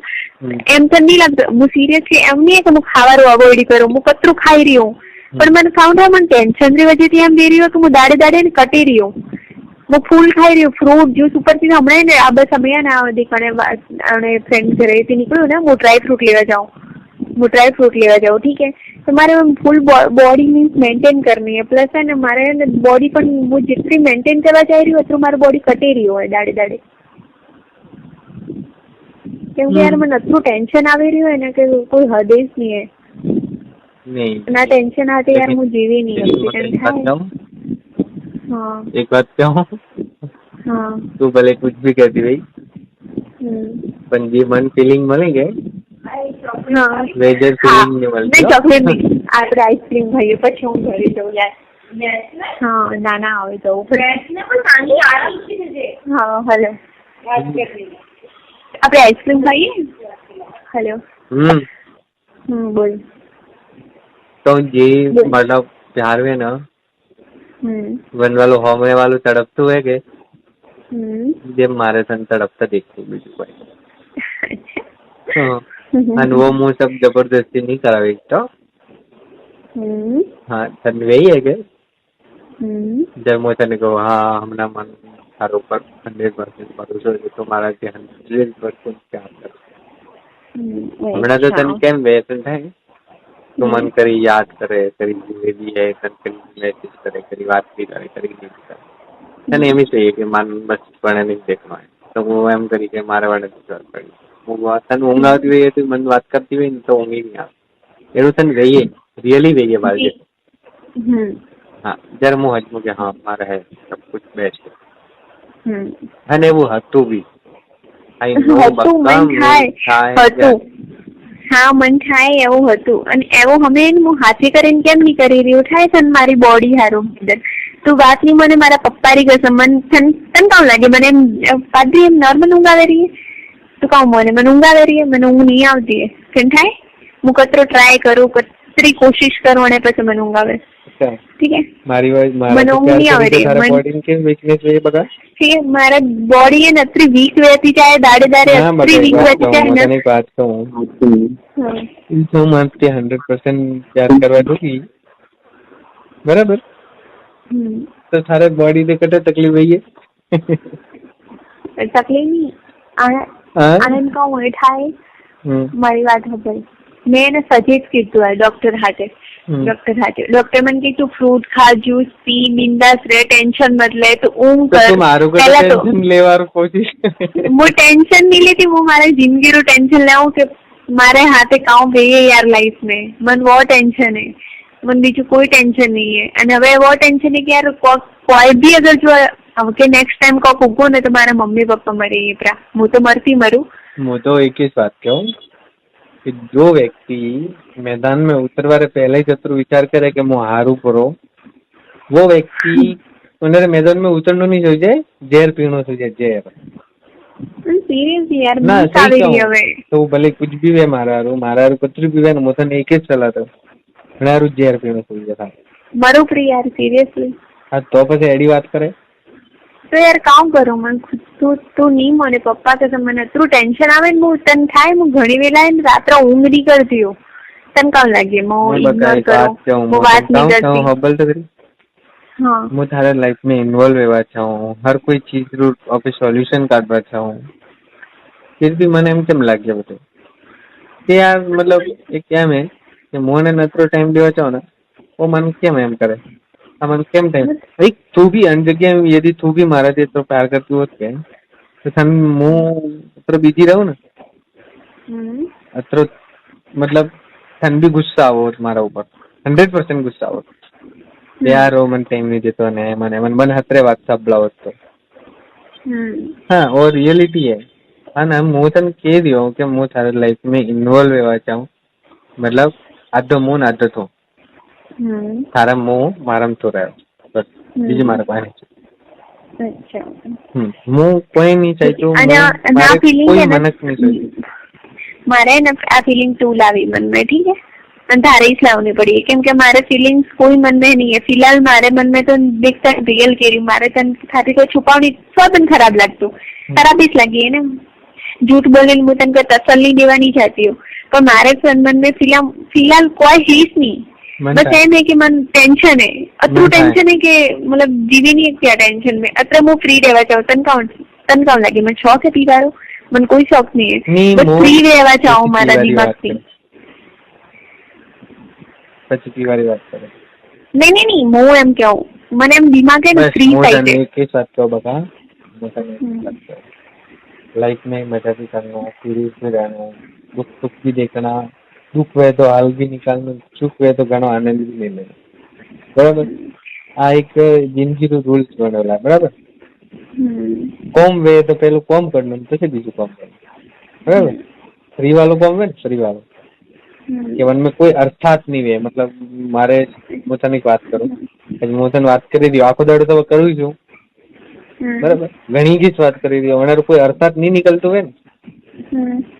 Speaker 2: एम तो नहीं लगता मु सीरियसली एम नहीं है कि मु खावारो अवॉइड करूं मु कतरू खाई रही हूं पर मन खाऊं था मन टेंशन री वजह थी एम दे रही हो कि मु दाड़े दाड़े ने कटी रही हूं वो फूल खाई रही हूँ फ्रूट जूस ऊपर से हमने ने आ बस हमें ना देखने फ्रेंड से रही थी निकलो ना वो ड्राई फ्रूट लेवा जाओ ठीक है तो हमारे फुल बॉडी मीन्स मेंटेन करनी है प्लस है ना हमारे बॉडी पर वो जितनी मेंटेन करवा जा रही हो तो हमारी बॉडी कटे रही हो दाड़े दाड़े क्योंकि यार मैं अतरू टेंशन आ रही है ना कि कोई हद ही नहीं है
Speaker 1: नहीं
Speaker 2: ना टेंशन आते यार मुझे जीवी नहीं है हाँ
Speaker 1: एक बात कहूँ
Speaker 2: हाँ
Speaker 1: तू भले कुछ भी कहती भाई पण जी मन फीलिंग મળે
Speaker 2: हाँ
Speaker 1: વેજર ફીલિંગ નહીં મળતી
Speaker 2: નહીં ચોકલેટ નહીં આપણે આઈસ્ક્રીમ ખાઈએ પછી હું ઘરે જઉં યાર હા નાના આવે તો હા હલો આપણે આઈસ્ક્રીમ ખાઈએ હલો બોલ
Speaker 1: તો જે मतलब प्यार में ना वन वालों होमने वालों तड़पतुं है के જેમ મારે તને તડપતા દેખતું બીજું કોઈ અને वो मुँह सब जबरदस्ती नहीं करावे तो हाँ तने वही है के जब मैं तने कहूँ हाँ हमना मन तारो पर 100% भरोसा है तो मारा के 100% प्यार कर हमना तो तने केम व्यसन થાય तो मन करी याद करे करी भी है तन करी मैसेज करे करी बात भी करे करी नहीं करे તને એમ જ કહીએ કે માન બસ પણ નહીં દેખનો હોય તો હું એમ કરી કે મારે વાળે વિચાર કરી હું તને ઊંઘ આવતી હોય તો મને વાત કરતી હોય ને તો ઊંઘ નહીં આવે એવું તને કહીએ રિયલી કહીએ બાળકે હા જ્યારે હું હજમું કે હા મારે હે સબ કુછ બેસ્ટ અને એવું હતું બી
Speaker 2: હતું હા મન થાય એવું હતું અને એવું અમે હું હાથી કરીને કેમ નહીં કરી રહ્યું થાય છે ને મારી બોડી હારું અંદર તું વાત નહીં મને મારા પપ્પાની કસમ મન તને કામ લાગે મને એમ પાછી એમ નોર્મલ ઊંઘ આવે રહી તું કામ મને ઊંઘ આવે રહી મને ઊંઘ નહીં આવતી કેમ થાય હું કતરો ટ્રાય કરું કતરી કોશિશ કરું અને પછી મને ઊંઘ આવે ठीक है
Speaker 1: मारी
Speaker 2: મને ઊંઘ નહીં આવે રહી
Speaker 1: बॉडी के वीकनेस है बता
Speaker 2: ठीक है मारा बॉडी है अतरी वीक रहती चाहे दाड़े दाड़े अतरी वीक रहती चाहे
Speaker 1: ना नहीं बात कहूँ तो मान के 100% प्यार करवा दूंगी बराबर तो सारे बॉडी ने कटे तकलीफ हुई है
Speaker 2: तकलीफ नहीं आनंद का हुए થાય મારી વાત સાંભળ મેં એને સજેસ્ટ કીધું આ ડોક્ટર હાથે ડોક્ટર મને કે તું ફ્રૂટ ખા જ્यूस પી બિંદાસ રહે ટેન્શન મત લે તું ઊંઘ કર પહેલા તો ટેન્શન લેવાનું કોશિશ હું ટેન્શન નહીં લેતી હું મારી જિંદગીનું ટેન્શન લેવું કે મારે હાથે કામ ભેગે યાર લાઈફ में मन वो टेंशन है मन बीजू कोई टेंशन नहीं है અને હવે वो टेंशन है कि यार कोई भी अगर जो કે નેક્સ્ટ ટાઈમ કોક ઉગો ને તો મારા મમ્મી પપ્પા મરી પ્રા હું તો મરતી મરું
Speaker 1: હું તો એક ही बात कहूँ कि जो व्यक्ति मैदान में उतरवारे पहले ही शत्रु विचार करे कि मैं हारू परो वो व्यक्ति उन्हें मैदान में उतरना नहीं चाहिए जहर पीना चाहिए जहर
Speaker 2: सीरियसली यार
Speaker 1: ना
Speaker 2: सही હવે
Speaker 1: तो भले कुछ भी वे मारा कुछ भी वे मैं तने एक ही सलाह दो हारू जहर पीना चाहिए था
Speaker 2: मरू प्री यार सीरियसली
Speaker 1: हाँ तो પછી એડી વાત કરે
Speaker 2: તો યાર કામ કરું મને તું નહીં મને પપ્પા કે મને એટલું ટેન્શન આવે ને હું તને થાય હું ઘણી વેલા રાત્રે ઊંઘ નહીં કરતી હોઉં તને કામ લાગે હું ઇગ્નોર કરું હું વાત નહીં કરતી
Speaker 1: હબલ તો કરી
Speaker 2: हाँ
Speaker 1: मैं थारे लाइफ में इन्वॉल्व होना चाहूँ हर कोई चीज रू सॉल्यूशन काटवा चाहूँ फिर भी मैंने एम केम लागे बता कि यार मतलब एक क्या है कि मोने नतरो टाइम देवा चाहो ना वो मन केम एम करे मन केम टाइम भाई तू भी अन जगह यदि तू भी मारा थे तो प्यार करती होत के तो सन मु अत्र बिजी रहूं ना अत्र मतलब सन भी गुस्सा आवो मारा ऊपर 100% गुस्सा आवो यार वो मन टाइम नहीं देतो ने मन मन हतरे बात सब ब्लाउज तो हाँ और रियलिटी है हाँ ना मु तन कह दियो कि मु थारे लाइफ में इन्वॉल्व होवा चाहूं मतलब आधो मु आधो तो तारा मु मारम तो रहो बस बीजे मारे पानी
Speaker 2: अच्छा
Speaker 1: मु कोई नहीं चाहतो
Speaker 2: ना फीलिंग
Speaker 1: कोई
Speaker 2: है ना
Speaker 1: मनक नहीं चाहिए
Speaker 2: मारे ना आ फीलिंग तू लावी मन में ठीक है तारे ही लावनी पड़ी क्योंकि हमारे फीलिंग्स कोई मन में नहीं है फिलहाल मारे मन में तो देखता रियल के रही मारे तन खाती कोई छुपावनी सब खराब लगतो खराब ही लगी है ना झूठ बोले मुझे तन को तसल्ली देवा नहीं चाहती हूँ पर मारे मन में फिलहाल कोई हीस नहीं बस एम है कि मन टेंशन है अतरू टेंशन है कि मतलब जीवी नहीं क्या टेंशन में अत्र मैं फ्री रहवा चाहूँ तन काउंट लगे मैं शौक है पीवारो मन कोई शौक नहीं है बस फ्री रहवा चाहूँ मारा दिमाग से
Speaker 1: પછી પીવાની વાત કરે
Speaker 2: नहीं હું એમ કહું મને એમ દિમાગ है फ्री साइड है
Speaker 1: एक ही बात कहो बता लाइफ में मजा भी करना सीरीज में रहना दुख सुख भी देखना दुख हुए तो हाल भी निकालना सुख हुए तो घणो आनंद भी ले लेना बराबर आ एक जिंदगी नो रूल्स बनेला बराबर કોમ વે તો પેલું કોમ કરવાનું પછી બીજું કોમ કરવાનું બરાબર ફ્રી વાળો કોમ વે ફ્રી વાળો કે मन में कोई अर्थात नहीं है मतलब मारे मोतानी बात करूं मोतन बात करी दी आखो दाड़ो तो करूं छू बराबर घणी की बात करी दी वनार कोई अर्थात नहीं निकलतो है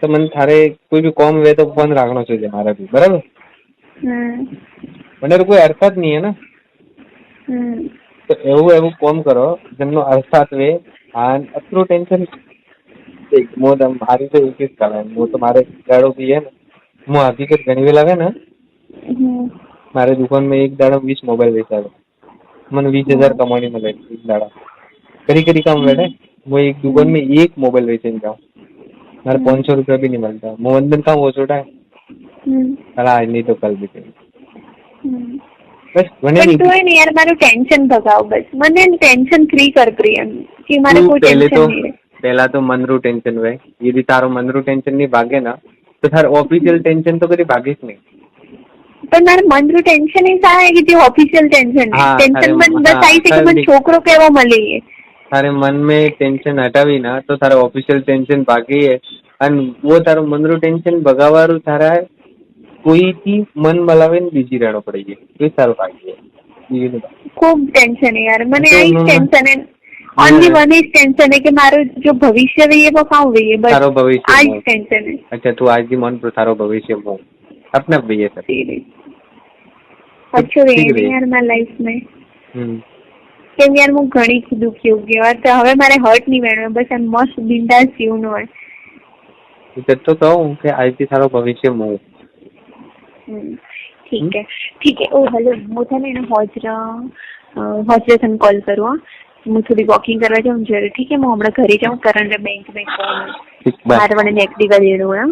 Speaker 1: तो मन थारे कोई भी कॉम वे तो फोन राखनो चाहिए मारा भी बराबर वनार कोई अर्थात नहीं है ना तो एवं एवं कॉम करो जमनो अर्थात वे आन अतरो टेंशन एक मोद मारी तो एक ही कारण वो तो मारे गाड़ो भी है ना હું હકીકત ઘણી વેલા આવે ને મારે દુકાન में एक दाड़ा 20 मोबाइल વેચાવે મને 20,000 કમાણી મળે એક દાડા કરી કરી કામ બેઠે वो एक दुकान में एक मोबाइल વેચીને જાઉં મારે 500 रुपया भी नहीं मिलता वो अंदर काम वो छोटा है अरे आज नहीं तो कल भी करेंगे બસ મને
Speaker 2: પણ તું ને યાર મારું ટેન્શન ભગાવ, બસ મને ટેન્શન ફ્રી કર પ્રિયમ, કે મારે કોઈ ટેન્શન નહીં રહે.
Speaker 1: પહેલા તો મનરું ટેન્શન હોય, यदि તારું મનરું ટેન્શન નહીં ભાગે ને તો તારું ઓફિશિયલ ટેન્શન તો કદી ભાગીશ નહીં.
Speaker 2: પણ મારે મનરું ટેન્શન એ થાય કે જે ઓફિशियल टेंशन है, टेंशन मन बस आई थी कि मन छोकरो केવો मले है.
Speaker 1: तारे मन में टेंशन हटावी ना तो तारा ऑफिशियल टेंशन बाकी है, અને वो તારું મનરું ટેન્શન ભગાવારું તારા કોઈથી મન મલાવીને બીજી રાડો પડી ગઈ, એ સારું ભાગી.
Speaker 2: ખૂબ ટેન્શન है यार, મને આ ટેન્શન है, ઓનલી વન ઇઝ ટેન્શન है कि મારું જો ભવિષ્ય વહીએ वो કાઉ વહીએ, બસ
Speaker 1: તારો ભવિષ્ય
Speaker 2: આ જ ટેન્શન है.
Speaker 1: अच्छा तू आज की मन पर तारो भविष्य मो अपना भैया सर
Speaker 2: अच्छो है यार મારા લાઈફ में. કેમ યાર હું ઘણી દુખી હો ગઈ, તો હવે મારે હર્ટ નહીં વેણવે, બસ એમ મસ્ત બિંદાસ જીવનું હોય.
Speaker 1: तो कहूँ कि आज की तारो भविष्य मो.
Speaker 2: ठीक है. ओ हेलो, હું તને હોજરા તને કોલ કરું. હું થોડી વોકિંગ કરવા જાઉં જરા. ઠીક है, હું હમણાં ઘરે જાઉં, કરંટ બેંક में મારે મને એક્ટિવા દેવું है.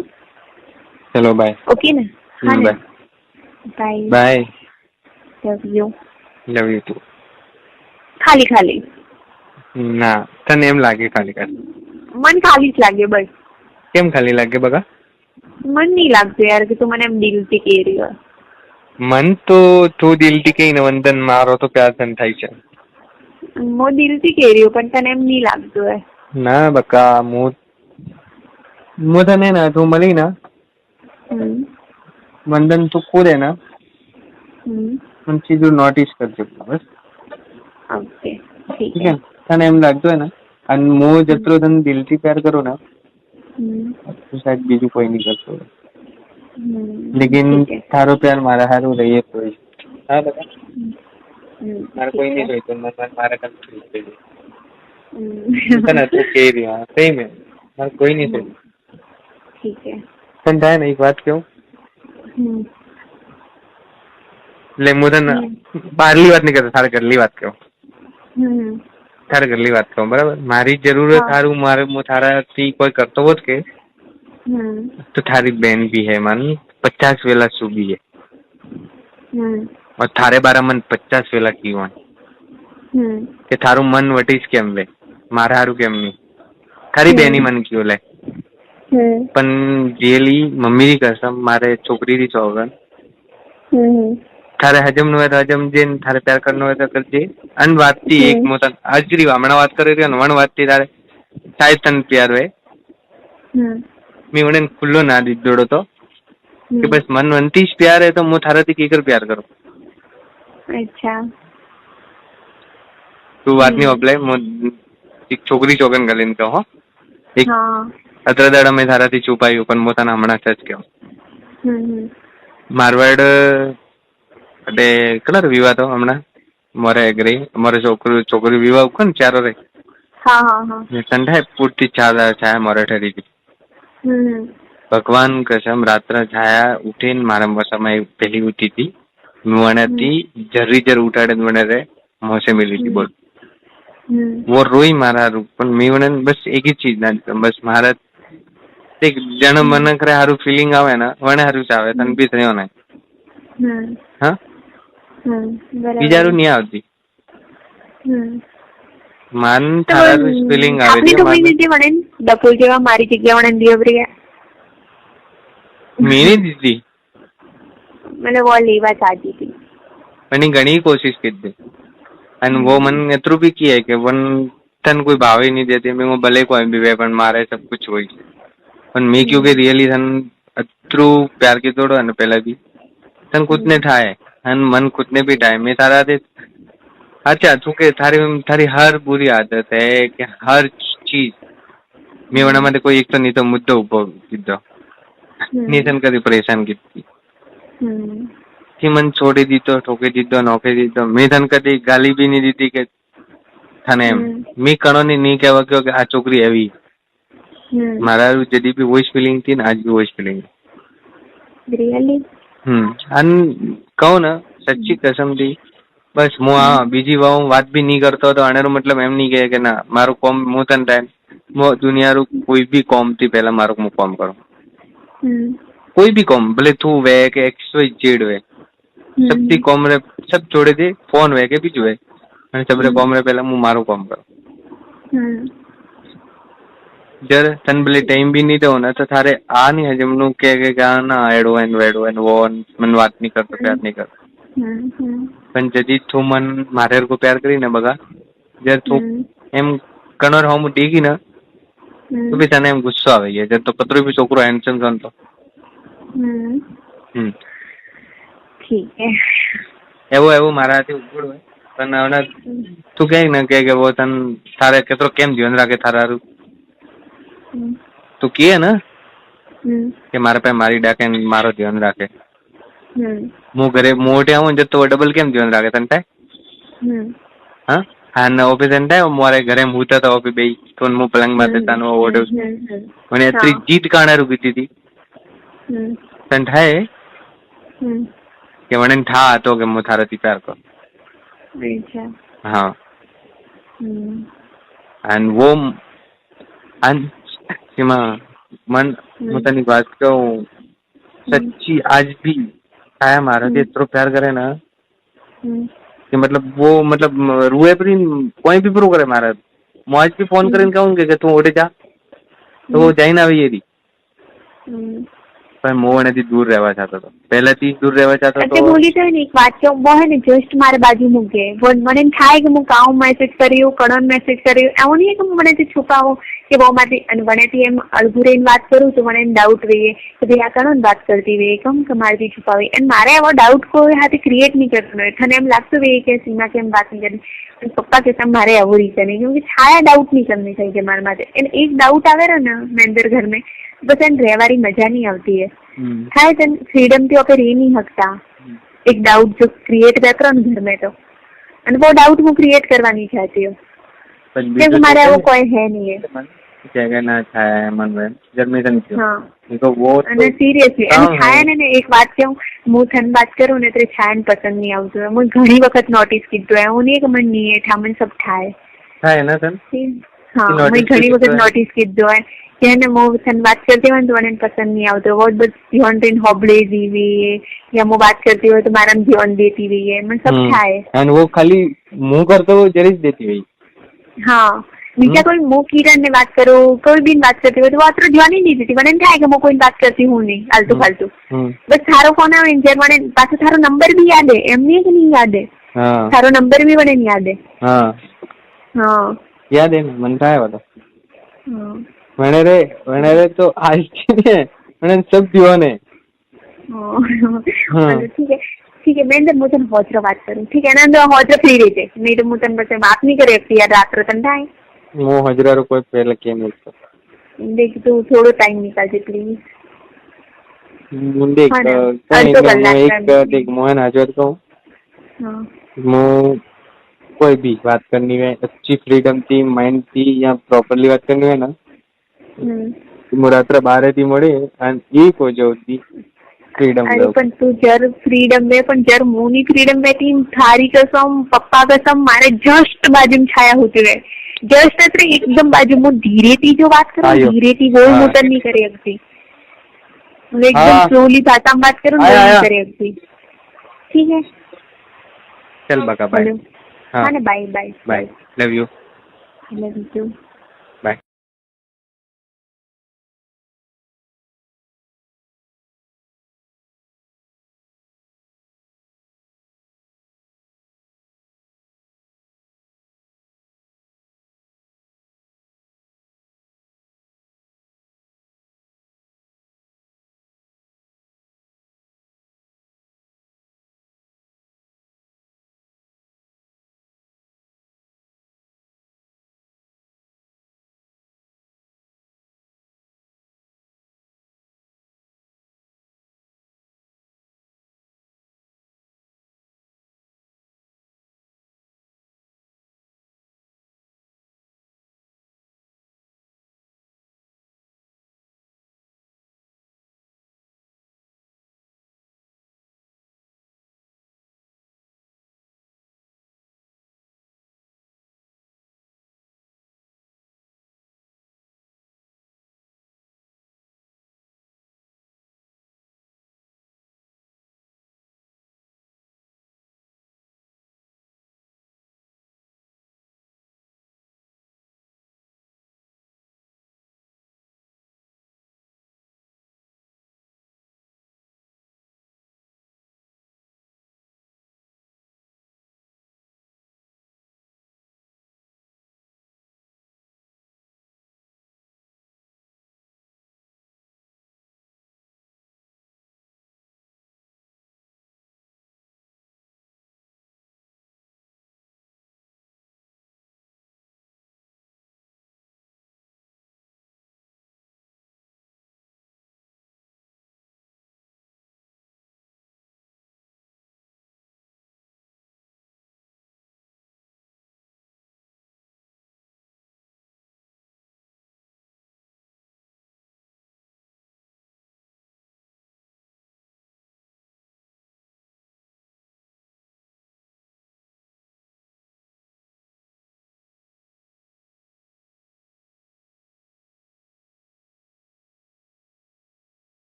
Speaker 1: चलो बाय.
Speaker 2: ओके ना? हाँ
Speaker 1: bye
Speaker 2: bye
Speaker 1: bye.
Speaker 2: Love you
Speaker 1: too.
Speaker 2: ખાલી
Speaker 1: ના તને એમ લાગે ખાલી
Speaker 2: મન ખાલી જ લાગે, બસ.
Speaker 1: કેમ ખાલી લાગે બગા?
Speaker 2: મન નહીં લાગતું યાર કે તું મને એમ દિલથી કહી રહ્યો.
Speaker 1: મન તો તું દિલથી કહીને વંદન મારો તો પ્યાર તને થાય છે.
Speaker 2: હું દિલથી કહી રહ્યો પણ તને એમ નહીં લાગતું હોય.
Speaker 1: ના બકા, હું તને ના તું મળી ના વંદન તું ખુદ है ना उन चीजों नोटिस करते बस.
Speaker 2: ओके
Speaker 1: ठीक है. तने एम लागतो है ना, અને હું જતરો તને દિલથી પ્યાર કરું ને તો શાયદ બીજું કોઈ નહીં કરતો, લેકિન તારો પ્યાર મારા હારું રહીએ કોઈ. હા બકા, મારે કોઈ નહીં જોઈતો, મારા કરતું તને તું કહી રહ્યો સહી મેં મારે કોઈ નહીં જોઈતું.
Speaker 2: ठीक है.
Speaker 1: પણ થાય ને એક વાત કહું, એટલે હું તને બહારલી વાત નહીં કરતો, તારે ઘરની વાત કહું. તારે ઘરની વાત કહું બરાબર. મારી જરૂરત સારું મારે હું તારાથી કોઈ કરતો હોત કે तो थारी बहन भी है मान 50 वेला सूबी है और थारे बारा मन 50 वेला कीवा કે થારું મન વટીશ કેમ લે, મારા હારું કેમ નહીં, તારી બેની મન કયો લે. પણ જેલી મમ્મીની કસમ મારે છોકરીથી ચોગન તારે હજમ નું હોય તો હજમ જે, તારે પ્યાર કરનો હોય તો કરજે. અન વાતથી એક મોટા હાજરી હમણાં વાત કરી રહ્યો ને વણ વાતથી તારે સાહેબ તને પ્યાર હોય મેં મને ખુલ્લો ના દીધો તો કે બસ મન વનથી જ પ્યાર હે તો હું તારાથી કીકર પ્યાર કરું.
Speaker 2: અચ્છા
Speaker 1: તું વાત નહીં ઓપલાય, એક છોકરી ચોગન ગલીને કહો એક અત્ર દાડા મેં તારાથી છુપાયું પણ પોતાના હમણાં સચ કહું. મારવાડ એટલે કેટલા વિવાહ તો હમણાં મારે એગ્રી અમારે છોકરી વિવાહ ઉખો ને ચારો રે ઠંડા પૂરતી છાયા મારે ઠરી ગઈ. ભગવાન કસમ રાત્રે છાયા ઉઠીને મારા સમય પહેલી ઉઠી હતી મુવાણાથી જરી જર ઉઠાડે મને રે મોસે મિલી હતી બોલ. वो रोई मारा रू पण मी वने बस एक ही चीज ना बस मारा एक जण मन करे हारू फीलिंग आवे ना वने हारू चावे तन बी थयो ना. हां बराबर बिचारू नहीं आवती मन थारा फीलिंग आवे
Speaker 2: आपनी तो कोई जे वने डपोल जेवा मारी जग्या वने दियो
Speaker 1: मेरी दीदी
Speaker 2: मैंने वो लेवा चाहती थी
Speaker 1: मैंने घनी कोशिश की थी અને वो मन एतरू भी किया है कि वन तन कोई भाव ही नहीं देती मैं वो भले कोई भी वे पण मारे सब कुछ हुई पण मैं क्योंकि रियली तन अतरू प्यार की तोड़ो है पहले भी तन खुद ने ठाए अन मन खुद ने भी ठाए मैं तारा दे. अच्छा चूंकि थारी हर बुरी आदत है कि हर चीज मैं वना में कोई एक तो नहीं तो मुद्दो उभो कीधो नहीं तन कभी परेशान की कि मन छोड़ी दीधो ठोकी दीधो नौकरी दीधो मैं तन कदी गाली भी नहीं दीधी के थाने मैं कणो नहीं कहवा क्यों कि आ छोकरी एवी मारा जदी भी वॉइस फीलिंग थी आज भी वॉइस फीलिंग
Speaker 2: रियली
Speaker 1: अन कहूँ ना सच्ची कसम थी बस હું આ બીજી વાત भी नहीं करतो तो આનેરો मतलब એમ नहीं કહે કે ના મારું કોમ હું તને ટાઈમ દુનિયારું કોઈ भी કોમ થી પહેલા મારું હું કોમ કરું કોઈ भी કોમ ભલે તું વે કે XYZ વે સબથી કોમરે સબ છોડેથી ફોન હોય કે બીજું હોય અને સબરે કોમરે પહેલા હું મારું કામ કરું. જ્યારે તને પેલી ટાઈમ બી નહીં દો ને તો તારે આ નહીં હજમનું કે આ ના એડવાન વો મને વાત નહીં કરતો પ્યાર નહીં કરતો. પણ જદી તું મન મારે કો પ્યાર કરીને બગા જ્યારે તું એમ કણર હું ડીગી ને તો બી તને એમ ગુસ્સો આવે છે જ્યારે તો કતરો બી છોકરો હેન્ડસમ છે તો એવું મારાથી ઉગડ હોય પણ હવે તું કહે ને કે વો તને તારે કેટલો કેમ ધ્યાન રાખે તારું તું કહે ને કે મારા પાસે મારી ડાકે મારો ધ્યાન રાખે હું ઘરે મોટે આવું ને તો ડબલ કેમ ધ્યાન રાખે તને થાય હા અને ઓફિસ એમ થાય મારે ઘરે હું હતા ઓફિસ બે તો હું પલંગ માં દેતા નો ઓર્ડર મને અત્રી જીત કાણા રૂકી હતી તને થાય કે મને થા હતો કે હું તારાથી પ્યાર કરું. હા અને વો એમાં મન હું તને વાત કહું સચ્ચી આજ भी आया मारा इतना प्यार करे ना कि मतलब वो मतलब रुए पर कोई भी प्रो करे मारा मैं आज भी फोन કરીને कहूँगे कि तू उठ जा तो वो जाइन આવી એરી પણ હું એનાથી દૂર રહેવા ચાહતો હતો પહેલાથી દૂર રહેવા ચાહતો હતો.
Speaker 2: બોલી તો ને એક વાત કે वो है ने जस्ट મારા બાજુ મૂકે वो મને થાય કે હું કામ મેસેજ કર્યું કણન મેસેજ કર્યું એવું નહીં કે મને તે છુપાવો કે वो મારી અને વનેથી એમ અળગું રહીને વાત કરું તો મને ડાઉટ રહીએ કે ભાઈ આ કણન વાત કરતી રહે કેમ કે મારાથી છુપાવી અને મારે એવો ડાઉટ કોઈ હાથે ક્રિએટ નહીં કરતો હોય તને એમ લાગતું હોય કે સીमा કેમ વાત नहीं करनी पप्पा के साथ मारे अवो रीजन है क्योंकि छाया डाउट नहीं करनी चाहिए मारे माथे एक डाउट आवे ना मेंदर घर में बस एन रहवारी मजा नहीं आती है થાય તને ફ્રીડમ થી આપણે રહી नहीं सकता एक डाउट जो क्रिएट करता ना घर में तो અને वो डाउट હું क्रिएट करवा नहीं चाहती हूँ क्योंकि हमारे वो कोई है नहीं है
Speaker 1: जगह ना छाया मन में जर्मेशन क्यों
Speaker 2: हाँ
Speaker 1: तो वो
Speaker 2: અને સિરિયસલી અને છાયા ને એક વાત કહું હું તને વાત કરું ને તો છાયાને પસંદ નહીં આવતું હું ઘણી વખત નોટિસ કીધું એવું નહીં કે મને નહીં હેઠા મને સબ થાય
Speaker 1: ना तन
Speaker 2: हाँ मैं घनी वक्त नोटिस कीधो है कि ने मो तन बात करती हो तो મને પસંદ नहीं આવતો वो बस ध्यान देन होबले जीवी या मो बात करती हो तो मारा ध्यान देती हुई है मन सब થાય
Speaker 1: and वो खाली मुंह करते वो जरीज देती हुई
Speaker 2: हाँ बीजा कोई मो किरण ने बात करो कोई भी बात करती हो तो वो अत्र ध्यान ही नहीं देती મને થાય કે મો કોઈ बात करती हूँ नहीं आलतू फालतू बस थारो फोन આવે ને જ્યારે મને પાછો थारो नंबर भी याद है एम नहीं कि नहीं याद है थारो नंबर भी મને याद है हाँ हाँ
Speaker 1: याद है मन થાય वाला मैंने रे तो आज के मैंने सब दियो ने
Speaker 2: ठीक है मैं मुझे होजरो बात करूं ठीक है ना होजरो फ्री रहते नहीं तो मुझे बस बात नहीं करे यार रात रतन થાય
Speaker 1: मो हजरा रो कोई पहले के नहीं
Speaker 2: देख तू थोड़ो टाइम निकाल दे प्लीज
Speaker 1: देख देख मोहन हाजर को मो कोई भी बात करनी है अच्छी फ्रीडम थी माइंड थी या प्रॉपरली बात करनी है ना रात्र 12 थी મળે અને એ કોઈ જોતી फ्रीडम
Speaker 2: अरे पण तू जर फ्रीडम में पण जर मुनी फ्रीडम में थी थारी कसम पप्पा कसम मारे जस्ट बाजू में छाया होती है जस्ट अत्र एकदम बाजू में धीरे थी जो बात करो धीरे थी वो मोटर नहीं करे अगती एकदम स्लोली भाषा में बात करो नहीं करे अगती ठीक है
Speaker 1: चल बका बाय
Speaker 2: हाँ ना bye bye
Speaker 1: bye love you
Speaker 2: love you